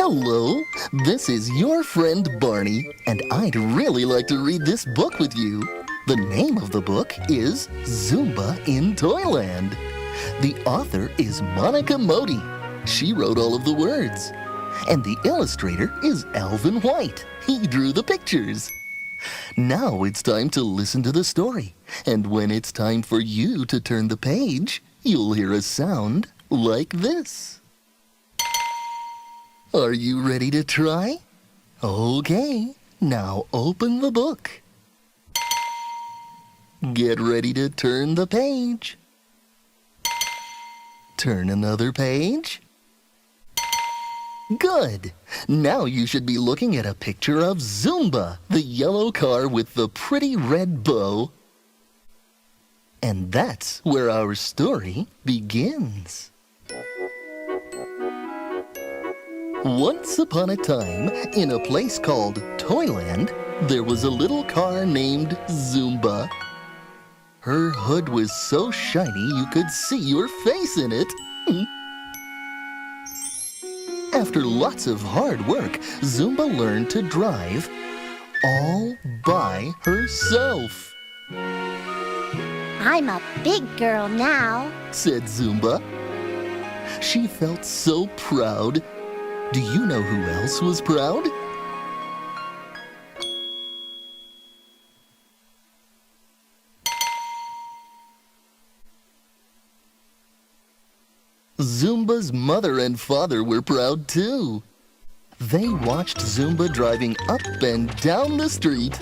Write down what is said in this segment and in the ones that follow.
Hello, this is your friend Barney, and I'd really like to read this book with you. The name of the book is Zoomba in Toyland. The author is Monica Modi. She wrote all of the words. And the illustrator is Alvin White. He drew the pictures. Now it's time to listen to the story. And when it's time for you to turn the page, you'll hear a sound like this. Are you ready to try? Okay, now open the book. Get ready to turn the page. Turn another page. Good. Now you should be looking at a picture of Zoomba, the yellow car with the pretty red bow. And that's where our story begins. Once upon a time, in a place called Toyland, there was a little car named Zoomba. Her hood was so shiny you could see your face in it. After lots of hard work, Zoomba learned to drive all by herself. I'm a big girl now, said Zoomba. She felt so proud. Do you know who else was proud? Zoomba's mother and father were proud too. They watched Zoomba driving up and down the street.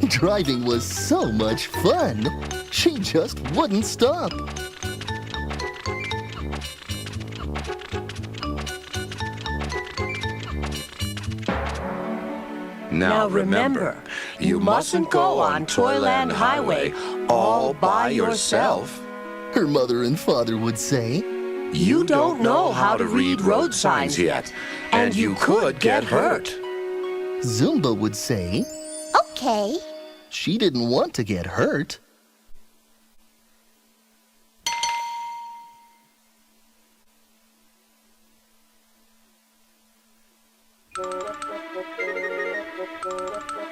Driving was so much fun. She just wouldn't stop. Now remember, you mustn't go on Toyland Highway all by yourself. Her mother and father would say, You don't know how to read road signs yet, and you could get hurt. Zoomba would say, Okay. She didn't want to get hurt.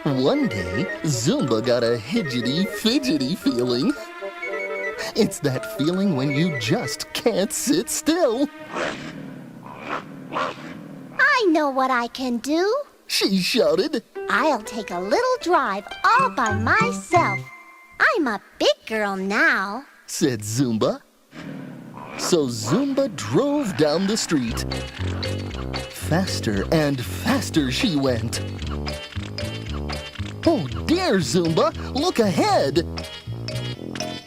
One day, Zoomba got a hidgety-fidgety feeling. It's that feeling when you just can't sit still. I know what I can do. She shouted. I'll take a little drive all by myself. I'm a big girl now, said Zoomba. So Zoomba drove down the street. Faster and faster she went. Oh dear, Zoomba, look ahead.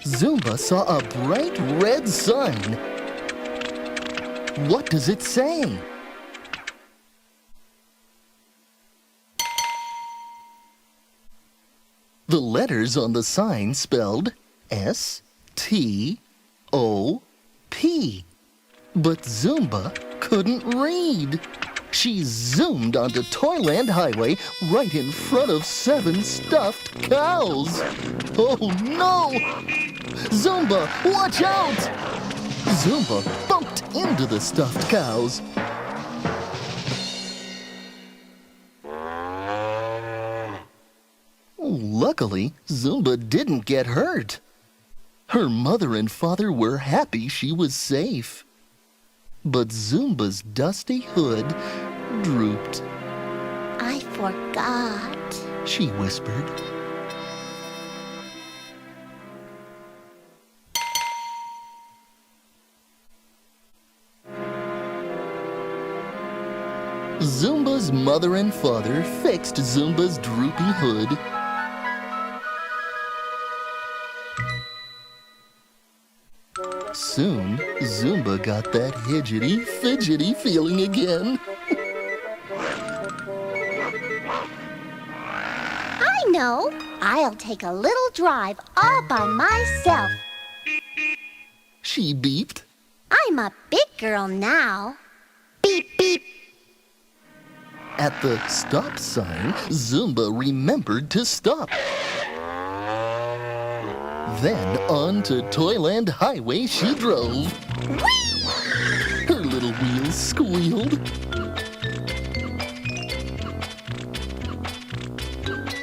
Zoomba saw a bright red sign. What does it say? The letters on the sign spelled S-T-O-P. But Zoomba couldn't read. She zoomed onto Toyland Highway right in front of 7 stuffed cows. Oh no! Zoomba, watch out! Zoomba bumped into the stuffed cows. Luckily, Zoomba didn't get hurt. Her mother and father were happy she was safe. But Zoomba's dusty hood drooped. I forgot, she whispered. Zoomba's mother and father fixed Zoomba's droopy hood. Soon, Zoomba got that hidgety-fidgety feeling again. I know. I'll take a little drive all by myself. She beeped. I'm a big girl now. Beep, beep. At the stop sign, Zoomba remembered to stop. Then on to Toyland Highway she drove. Her little wheels squealed.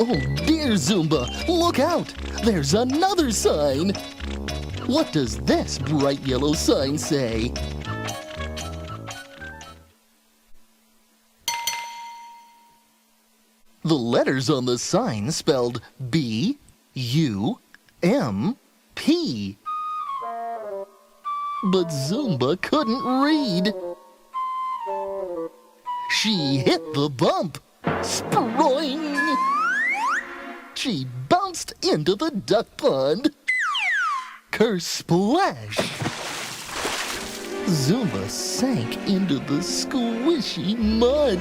Oh dear, Zoomba, look out! There's another sign! What does this bright yellow sign say? The letters on the sign spelled B-U-M-P. But Zoomba couldn't read. She hit the bump. Sproing! She bounced into the duck pond. Kersplash! Zoomba sank into the squishy mud.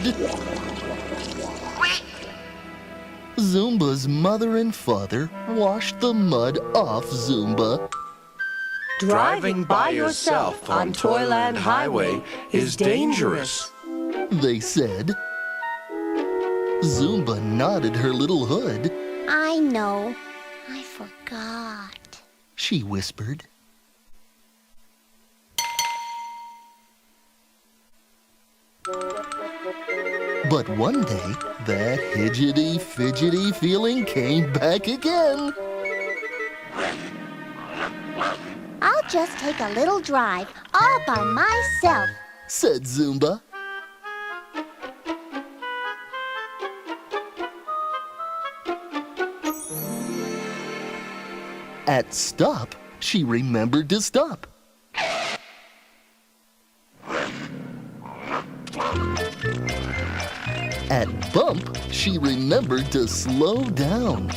Zoomba's mother and father washed the mud off Zoomba. Driving by yourself on Toyland Highway is dangerous, they said. Zoomba nodded her little hood. I know. I forgot. She whispered. But one day, that hidgety-fidgety feeling came back again. I'll just take a little drive all by myself, said Zoomba. At stop, she remembered to stop. At bump, she remembered to slow down.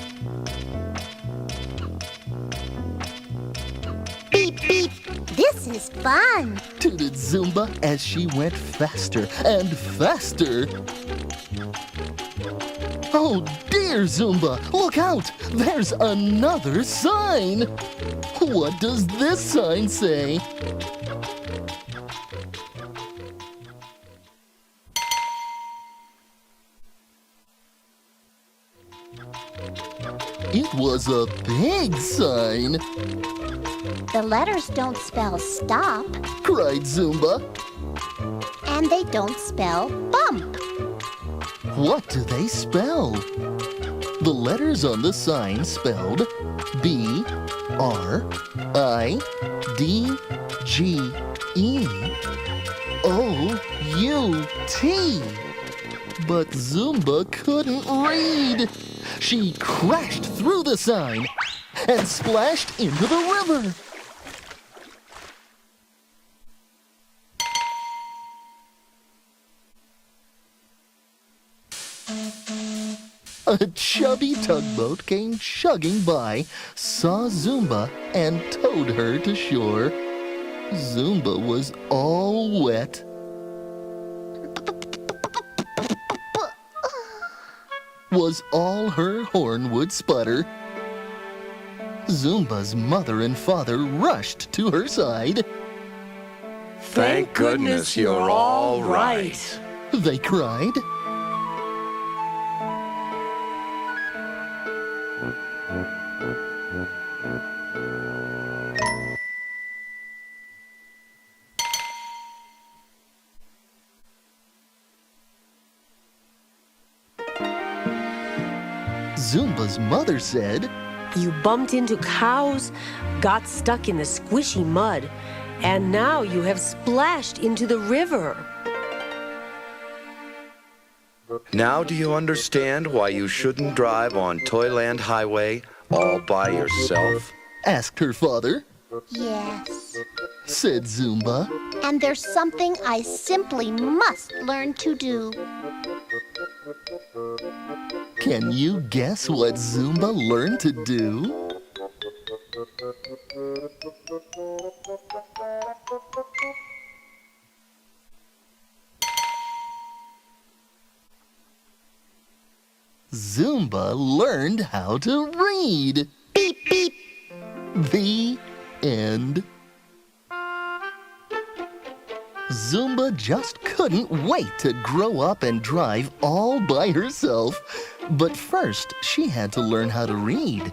Beep, beep. This is fun. Tooted Zoomba as she went faster and faster. Oh dear, Zoomba, look out! There's another sign! What does this sign say? It was a big sign, The letters don't spell stop, cried Zoomba. and they don't spell bump. What do they spell? The letters on the sign spelled B-R-I-D-G-E-O-U-T. But Zoomba couldn't read. She crashed through the sign and splashed into the river. A chubby tugboat came chugging by, saw Zoomba, and towed her to shore. Zoomba was all wet. Was all her horn would sputter. Zoomba's mother and father rushed to her side. Thank goodness you're all right. They cried. Zoomba's mother said, You bumped into cows, got stuck in the squishy mud, and now you have splashed into the river. Now do you understand why you shouldn't drive on Toyland Highway all by yourself? asked her father. Yes. Said Zoomba. And there's something I simply must learn to do. Can you guess what Zoomba learned to do? Zoomba learned how to read. Beep, beep. The end. Zoomba just couldn't wait to grow up and drive all by herself. But first, she had to learn how to read.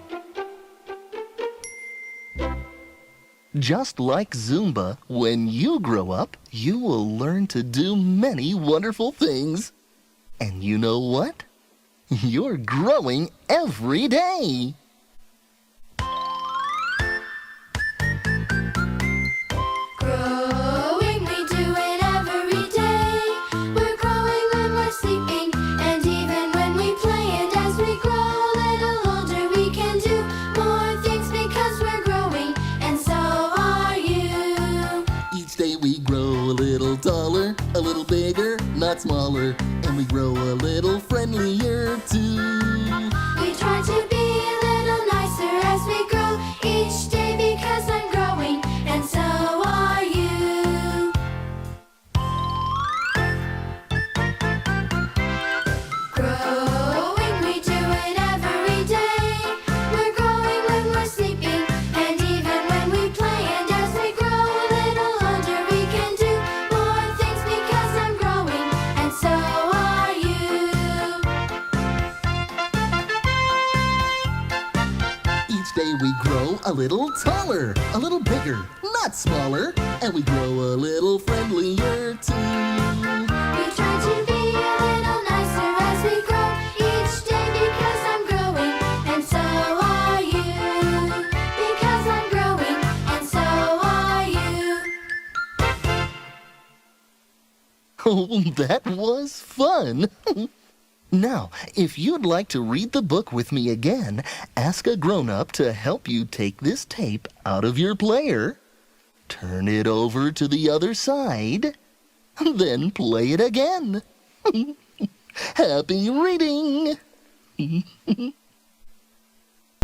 Just like Zoomba, when you grow up, you will learn to do many wonderful things. And you know what? You're growing every day. Growing, we do it every day. We're growing when we're sleeping, and even when we play. And as we grow a little older, we can do more things because we're growing, and so are you. Each day we grow a little taller, a little bigger, not smaller, and we grow a little friendlier too. We try to be a little nicer as we grow each day because I'm growing, and so are you. Growing, we do it every day. We're growing when we're sleeping, and even when we play. And as we grow a little older, we can do more things because I'm growing, and so are you. Each day we grow a little taller, a little bigger, not smaller, and we grow a little friendlier too. We try to be a little nicer as we grow each day because I'm growing, and so are you. Because I'm growing, and so are you. Oh, that was fun. Now, if you'd like to read the book with me again, ask a grown-up to help you take this tape out of your player, turn it over to the other side, then play it again. Happy reading!